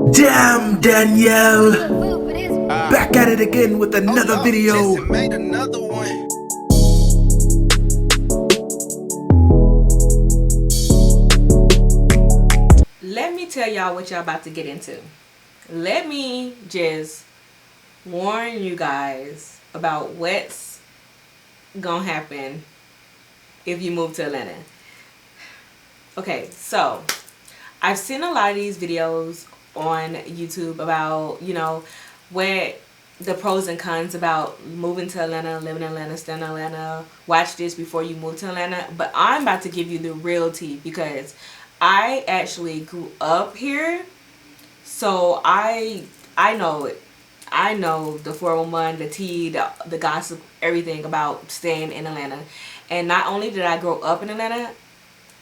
Damn, Danielle! Back at it again with another video. Made another one. Let me tell y'all what y'all about to get into. Let me just warn you guys about what's gonna happen if you move to Atlanta. Okay, so I've seen a lot of these videos on YouTube about, you know, what the pros and cons about moving to Atlanta, living in Atlanta, staying in Atlanta. Watch this before you move to Atlanta. But I'm about to give you the real tea because I actually grew up here. So I know it. I know the 411, the tea, the gossip, everything about staying in Atlanta. And not only did I grow up in Atlanta,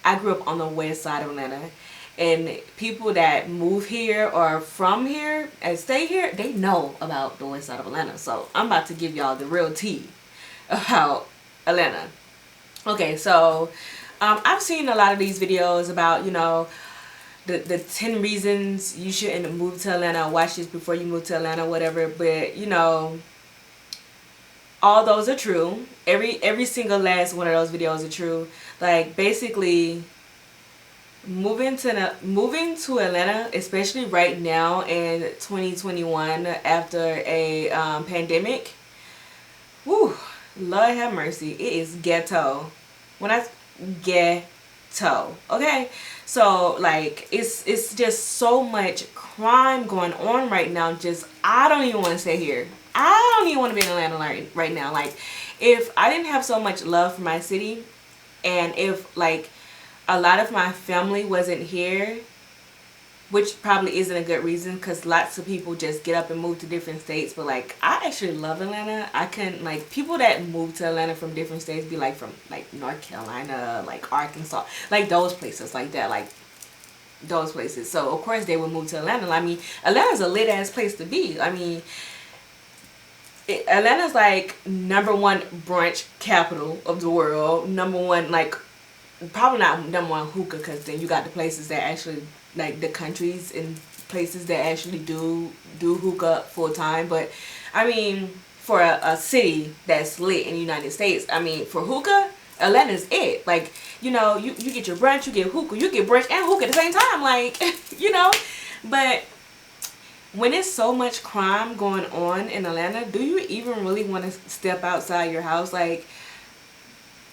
I grew up on the west side of Atlanta. And people that move here or from here and stay here, they know about the west side of Atlanta. So I'm about to give y'all the real tea about Atlanta. Okay, so I've seen a lot of these videos about, you know, the 10 reasons you shouldn't move to Atlanta. Watch this before you move to Atlanta, whatever. But, you know, all those are true. Every single last one of those videos are true. Like, basically, moving to Atlanta, especially right now in 2021 after a pandemic, whew, Lord have mercy, it is ghetto. When I ghetto, okay, so like it's just so much crime going on right now. Just I don't even want to stay here. I don't even want to be in Atlanta right now. Like, if I didn't have so much love for my city, and if like a lot of my family wasn't here, which probably isn't a good reason because lots of people just get up and move to different states. But like, I actually love Atlanta. I couldn't, like, people that move to Atlanta from different states be like from like North Carolina, like Arkansas, like those places like that, like those places. So of course they would move to Atlanta. I mean, Atlanta's a lit ass place to be. I mean, Atlanta's like #1 brunch capital of the world. #1, like, probably not #1 hookah, because then you got the places that actually, like the countries and places that actually do hookah full time. But I mean, for a city that's lit in the United States, I mean, for hookah, Atlanta's it. Like, you know, you get your brunch, you get hookah, you get brunch and hookah at the same time, like, you know. But when there's so much crime going on in Atlanta, do you even really want to step outside your house? Like,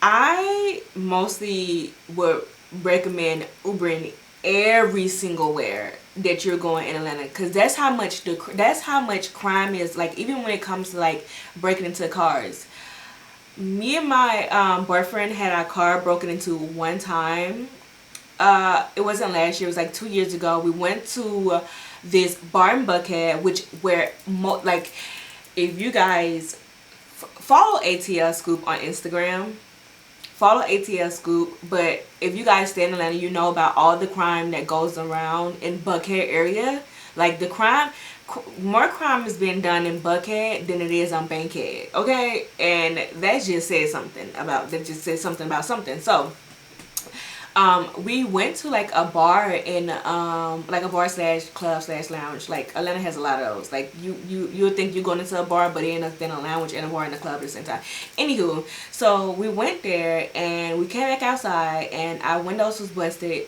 I mostly would recommend Ubering every single where that you're going in Atlanta, because that's how much crime is. Like, even when it comes to like breaking into cars. Me and my boyfriend had our car broken into one time. It wasn't last year, it was like 2 years ago. We went to this bar in Buckhead, like, if you guys follow ATL Scoop on Instagram, follow ATL Scoop. But if you guys stay in Atlanta, you know about all the crime that goes around in Buckhead area. Like, the crime, more crime is being done in Buckhead than it is on Bankhead, okay? And that just says something about something. So we went to like a bar in like a bar slash club slash lounge. Like, Atlanta has a lot of those. Like, you would think you're going into a bar, but it ends up in a lounge and a bar and a club at the same time. Anywho, so we went there and we came back outside and our windows was busted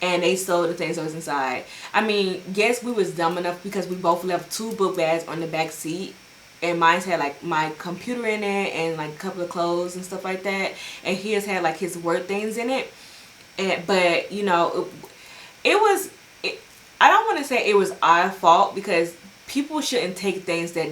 and they stole the things that was inside. I mean, yes, we was dumb enough because we both left 2 book bags on the back seat. And mine had like my computer in it and like a couple of clothes and stuff like that. And his had like his work things in it. But you know, I don't want to say it was our fault, because people shouldn't take things that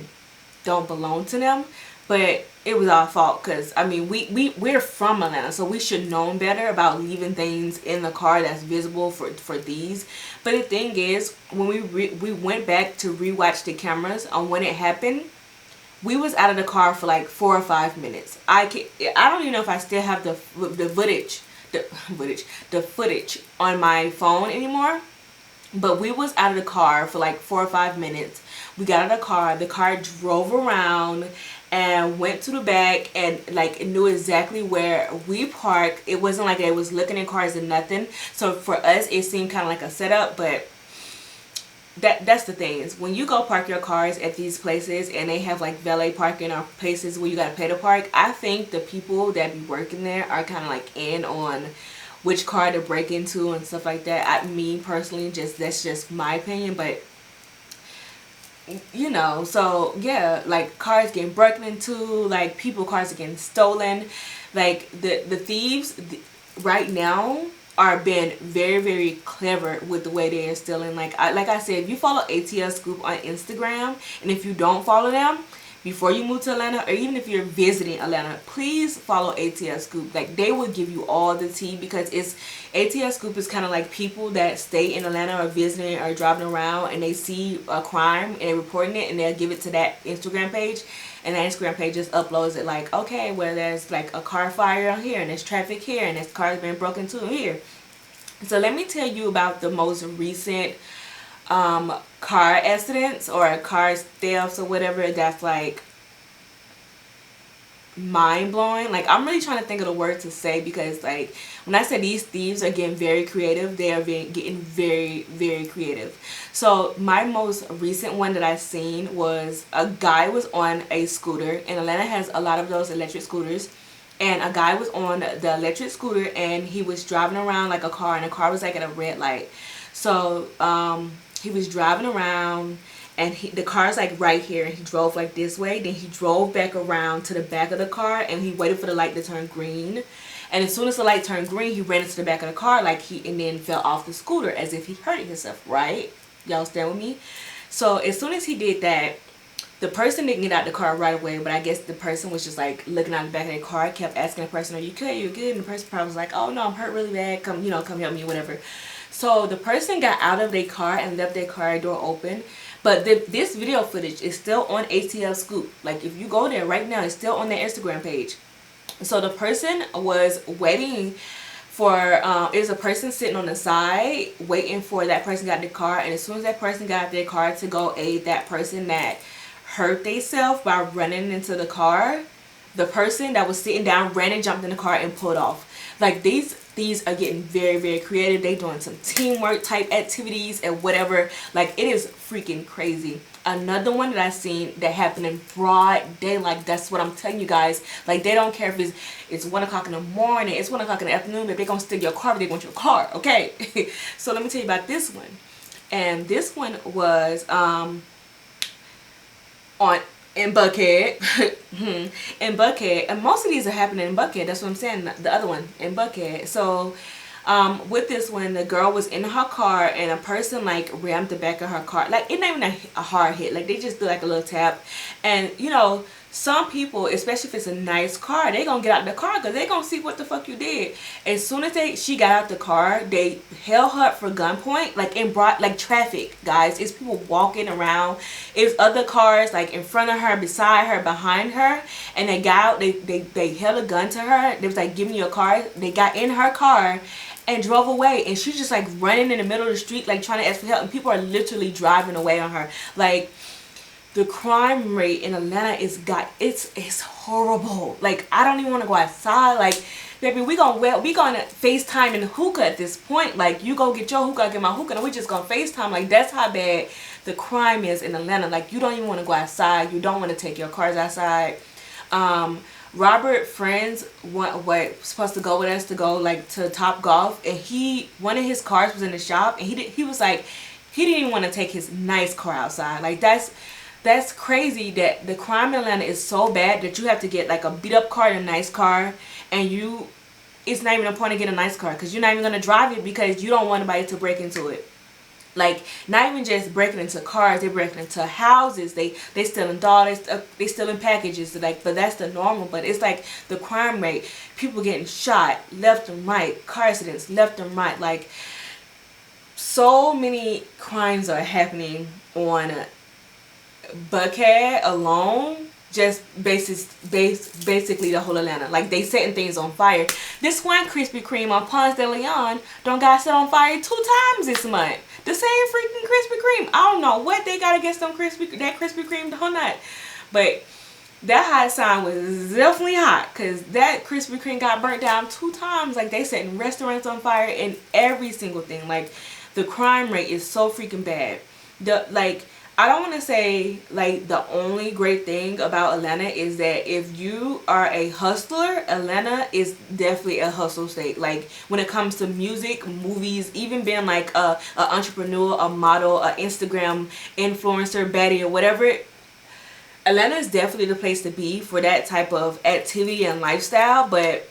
don't belong to them. But it was our fault because, I mean, we're from Atlanta, so we should know better about leaving things in the car that's visible for these. But the thing is, when we went back to rewatch the cameras on when it happened, we was out of the car for like 4 or 5 minutes. I don't even know if I still have the footage on my phone anymore. But we was out of the car for like 4 or 5 minutes. We got out of the car drove around and went to the back and like knew exactly where we parked. It wasn't like it was looking in cars and nothing. So for us, it seemed kind of like a setup, but that's the thing, is when you go park your cars at these places and they have like valet parking or places where you gotta pay to park, I think the people that be working there are kind of like in on which car to break into and stuff like that. Me personally, that's just my opinion, but you know, so yeah, like cars getting broken into, like cars are getting stolen, like the thieves right now are being very, very clever with the way they are stealing. Like I said, if you follow ATL Scoop on Instagram, and if you don't follow them before you move to Atlanta, or even if you're visiting Atlanta, please follow ATL Scoop. Like, they will give you all the tea, because ATL Scoop is kind of like people that stay in Atlanta or visiting or driving around, and they see a crime and they're reporting it, and they'll give it to that Instagram page, and that Instagram page just uploads it like, okay, well, there's like a car fire here, and there's traffic here, and this car's been broken into here. So let me tell you about the most recent car accidents or car thefts or whatever that's like mind-blowing. Like, I'm really trying to think of the word to say, because like when I say these thieves are getting very creative, they are getting very, very creative. So my most recent one that I seen was a guy was on a scooter, and Atlanta has a lot of those electric scooters, and a guy was on the electric scooter and he was driving around like a car, and the car was like at a red light. So he was driving around, and the car's like right here, and he drove like this way, then he drove back around to the back of the car, and he waited for the light to turn green, and as soon as the light turned green, he ran into the back of the car and then fell off the scooter as if he hurt himself, right? Y'all stand with me? So as soon as he did that, the person didn't get out the car right away, but I guess the person was just like looking out the back of their car, kept asking the person, are you good, you good? And the person probably was like, oh no, I'm hurt really bad, come help me, whatever. So the person got out of their car and left their car door open. But this video footage is still on ATL Scoop. Like, if you go there right now, it's still on their Instagram page. So the person was waiting for, there's a person sitting on the side waiting for that person got in the car. And as soon as that person got out their car to go aid that person that hurt themselves by running into the car, the person that was sitting down ran and jumped in the car and pulled off. Like, these are getting very, very creative. They doing some teamwork type activities and whatever. Like, it is freaking crazy. Another one that I seen that happened in broad daylight. That's what I'm telling you guys. Like, they don't care if it's 1 o'clock in the morning, it's 1 o'clock in the afternoon, but they're gonna steal your car, but they want your car, okay? So let me tell you about this one. And this one was in Buckhead. In Buckhead, and most of these are happening in Buckhead. That's what I'm saying. The other one in Buckhead. So with this one, the girl was in her car, and a person like rammed the back of her car. Like, it's not even a hard hit, like they just do like a little tap. And you know, some people, especially if it's a nice car, they gonna get out the car because they gonna see what the fuck you did. As soon as she got out the car, they held her up for gunpoint, like in broad, like traffic, guys. It's people walking around. It's other cars like in front of her, beside her, behind her, and they got out. They held a gun to her. They was like, "Give me your car." They got in her car and drove away, and she's just like running in the middle of the street, like trying to ask for help, and people are literally driving away on her. Like, the crime rate in Atlanta it's horrible. Like, I don't even want to go outside. Like, baby, we gonna FaceTime and hookah at this point. Like, you go get your hookah, I get my hookah, and we just gonna FaceTime. Like, that's how bad the crime is in Atlanta. Like, you don't even want to go outside. You don't want to take your cars outside. Robert friends was supposed to go with us to go like to Top Golf, and one of his cars was in the shop, and he was like, he didn't even want to take his nice car outside. Like, that's crazy that the crime in Atlanta is so bad that you have to get like a beat up car and a nice car, and it's not even a point to get a nice car because you're not even going to drive it because you don't want anybody to break into it. Like, not even just breaking into cars, they're breaking into houses. They stealing dollars, they stealing packages. Like, but that's the normal. But it's like the crime rate, people getting shot left and right, car accidents left and right. Like, so many crimes are happening on Buckhead alone. Just basically the whole Atlanta. Like, they setting things on fire. This one Krispy Kreme on Ponce de Leon don't got set on fire 2 times this month. The same freaking Krispy Kreme. I don't know what they got against that Krispy Kreme donut. But that hot sign was definitely hot, because that Krispy Kreme got burnt down 2 times. Like, they setting restaurants on fire and every single thing. Like, the crime rate is so freaking bad. I don't want to say like the only great thing about Atlanta is that if you are a hustler, Atlanta is definitely a hustle state. Like when it comes to music, movies, even being like a entrepreneur, a model, a Instagram influencer, baddie, or whatever. Atlanta is definitely the place to be for that type of activity and lifestyle, but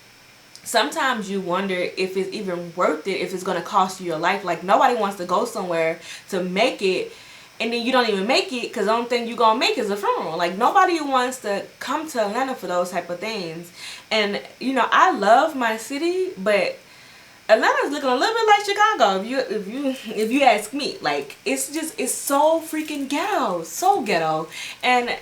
sometimes you wonder if it's even worth it, if it's going to cost you your life. Like nobody wants to go somewhere to make it and then you don't even make it because the only thing you're going to make is a funeral. Like nobody wants to come to Atlanta for those type of things. And you know, I love my city, but Atlanta's looking a little bit like Chicago if you ask me. Like it's so freaking ghetto, so ghetto. And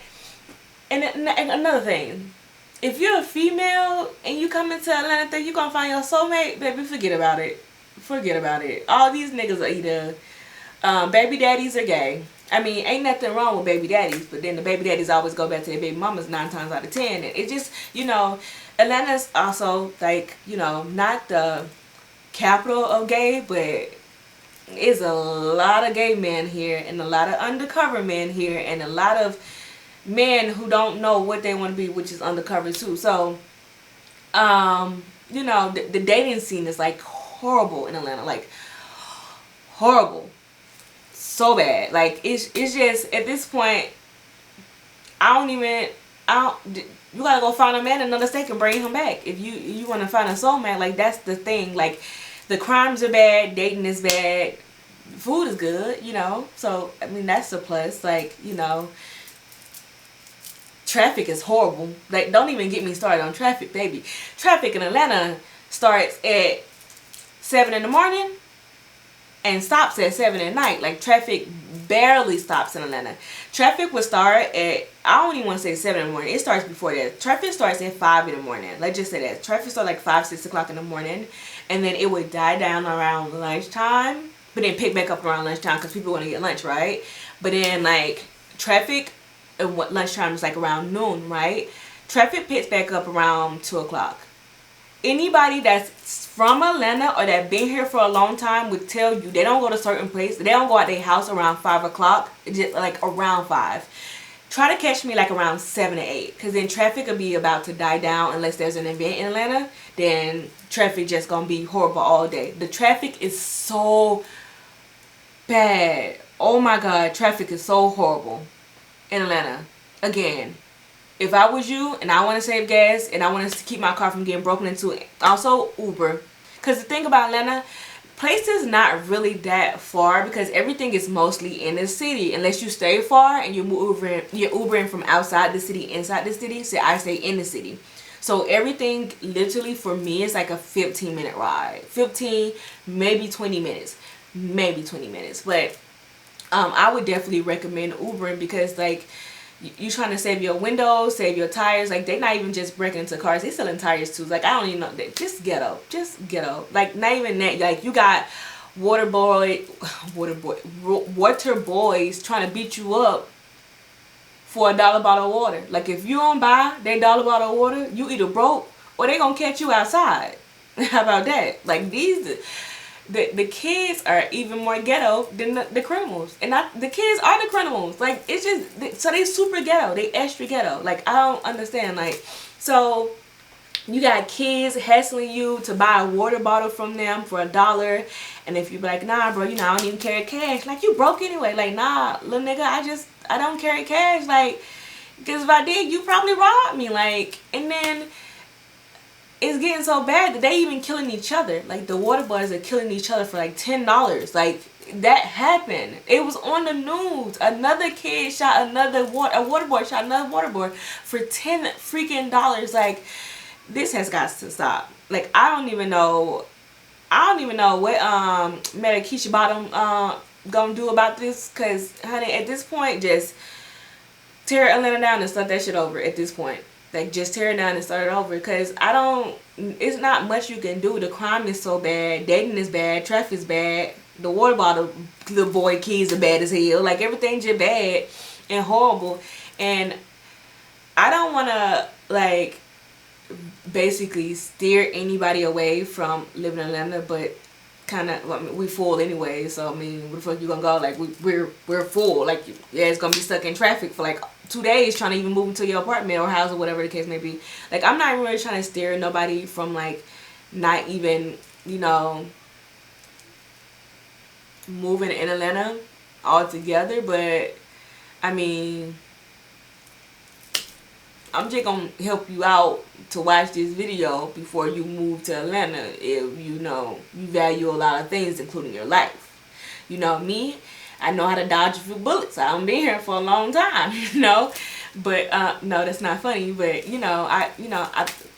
another thing, if you're a female and you come into Atlanta think you're gonna find your soulmate, baby, forget about it. Forget about it. All these niggas are either baby daddies or gay. I mean, ain't nothing wrong with baby daddies, but then the baby daddies always go back to their baby mamas 9 times out of 10. And it just, you know, Atlanta's also like, you know, not the capital of gay, but it's a lot of gay men here and a lot of undercover men here and a lot of men who don't know what they want to be, which is undercover too. So you know, the dating scene is like horrible in Atlanta, like horrible, so bad. Like it's just at this point you gotta go find a man in another state and bring him back if you want to find a soulmate. Like that's the thing. Like the crimes are bad, dating is bad, food is good, you know, so I mean that's a plus. Like, you know, traffic is horrible. Like don't even get me started on traffic, baby. Traffic in Atlanta starts at 7 in the morning and stops at 7 at night. Like traffic barely stops in Atlanta. Traffic would start at, I don't even want to say 7 in the morning. It starts before that. Traffic starts at 5 in the morning. Let's just say that. Traffic starts like 5, 6 o'clock in the morning. And then it would die down around lunchtime. But then pick back up around lunchtime because people want to get lunch, right? But then like traffic, and what lunchtime is like around noon, right? Traffic picks back up around 2 o'clock. Anybody that's from Atlanta or that been here for a long time would tell you they don't go to certain places. They don't go out their house around 5 o'clock, just like around 5. Try to catch me like around 7 or 8, because then traffic will be about to die down unless there's an event in Atlanta. Then traffic just gonna be horrible all day. The traffic is so bad. Oh my god, traffic is so horrible in Atlanta. Again, if I was you and I want to save gas and I want to keep my car from getting broken into, also Uber. Because the thing about Atlanta, places not really that far because everything is mostly in the city. Unless you stay far and you're Ubering from outside the city, inside the city. So I stay in the city. So everything literally for me is like a 15-minute ride. 15, maybe 20 minutes. Maybe 20 minutes. But I would definitely recommend Ubering because like you trying to save your windows, save your tires. Like they not even just breaking into cars, they selling tires too. Like I don't even know, just ghetto. Like not even that. Like you got water boys trying to beat you up for $1 bottle of water. Like if you don't buy that $1 bottle of water, you either broke or they gonna catch you outside. How about that? Like the kids are even more ghetto than the criminals, and the kids are the criminals. Like it's just so they super ghetto, they extra ghetto. Like I don't understand. Like so you got kids hassling you to buy a water bottle from them for $1, and if you be like, nah bro, you know I don't even carry cash. Like you broke anyway. Like nah little nigga, I don't carry cash. Like because if I did, you probably robbed me. Like and then it's getting so bad that they even killing each other. Like the water boys are killing each other for like $10. Like that happened. It was on the news. Another kid shot a water boy shot another water boy for $10 freaking. Like this has got to stop. Like I don't even know what Meta Keisha Bottom gonna do about this. Cause honey, at this point, just tear Atlanta down and start that shit over. At this point. Like just tear it down and start it over, because it's not much you can do. The crime is so bad, dating is bad, traffic is bad, the water bottle, the boy kids are bad as hell. Like everything's just bad and horrible. And I don't want to like basically steer anybody away from living in Atlanta, but kind of, well, I mean, we full anyway, so I mean, where the fuck you gonna go? Like, we're full. Like, yeah, it's gonna be stuck in traffic for like 2 days trying to even move into your apartment or house or whatever the case may be. Like, I'm not really trying to steer nobody from like not even, you know, moving in Atlanta altogether, but I mean, I'm just gonna help you out to watch this video before you move to Atlanta if you know you value a lot of things, including your life. You know me, I know how to dodge a few bullets. I've been here for a long time, you know. But no, that's not funny. But you know, I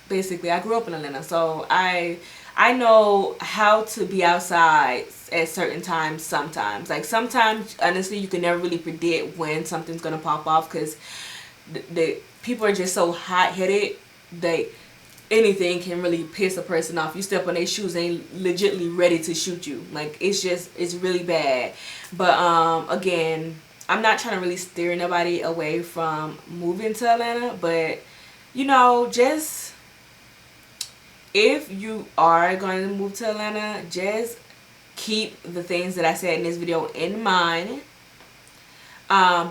basically I grew up in Atlanta, so I know how to be outside at certain times. Sometimes, like sometimes, honestly, you can never really predict when something's gonna pop off because the people are just so hot-headed that anything can really piss a person off. You step on their shoes, they ain't legitly ready to shoot you. Like, it's really bad. But again, I'm not trying to really steer nobody away from moving to Atlanta, but you know, just if you are going to move to Atlanta, just keep the things that I said in this video in mind.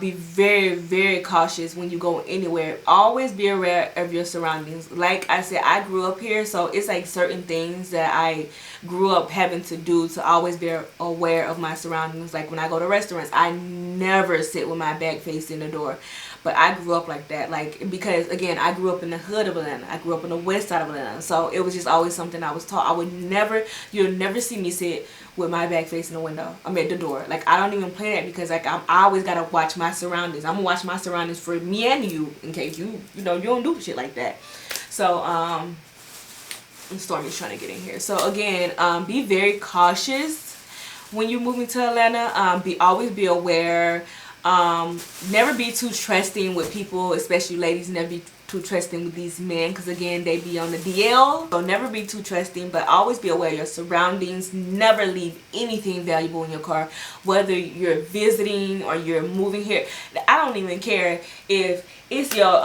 Be very, very cautious when you go anywhere. Always be aware of your surroundings. Like I said, I grew up here, so it's like certain things that I grew up having to do to always be aware of my surroundings. Like when I go to restaurants, I never sit with my back facing the door. But I grew up like that, like, because again, I grew up in the hood of Atlanta. I grew up on the west side of Atlanta, so it was just always something I was taught. I would never, you'll never see me sit with my back facing the window. I mean the door. Like, I don't even play that because like I always gotta watch my surroundings. I'm gonna watch my surroundings for me and you in case you know you don't do shit like that. So Stormy's trying to get in here. So again, be very cautious when you're moving to Atlanta. Always be aware. Never be too trusting with people, especially ladies. Never be too trusting with these men because again, they be on the DL. So never be too trusting, but always be aware of your surroundings. Never leave anything valuable in your car, whether you're visiting or you're moving here. I don't even care if it's your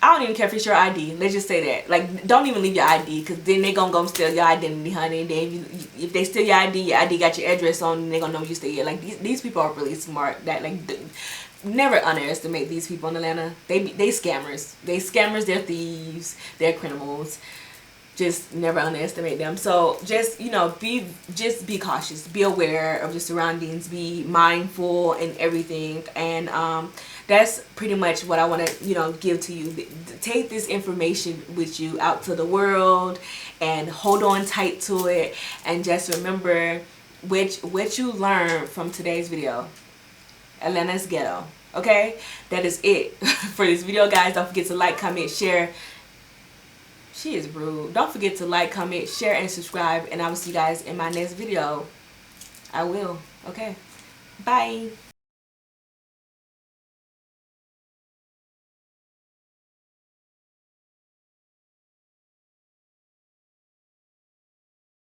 I don't even care if it's your ID. Let's just say that. Like, don't even leave your ID because then they gonna go steal your identity, honey. And then if they steal your ID got your address on, and they gonna know you stay here. Like, these people are really smart. That like, never underestimate these people in Atlanta. They scammers. They scammers. They're thieves. They're criminals. Just never underestimate them. So just, you know, be cautious, be aware of your surroundings, be mindful and everything. And that's pretty much what I want to, you know, give to you. Take this information with you out to the world and hold on tight to it, and just remember what you learned from today's video. Atlanta's ghetto. Okay, that is it for this video, guys. Don't forget to like, comment, share. She is rude. Don't forget to like, comment, share, and subscribe. And I will see you guys in my next video. I will. Okay. Bye.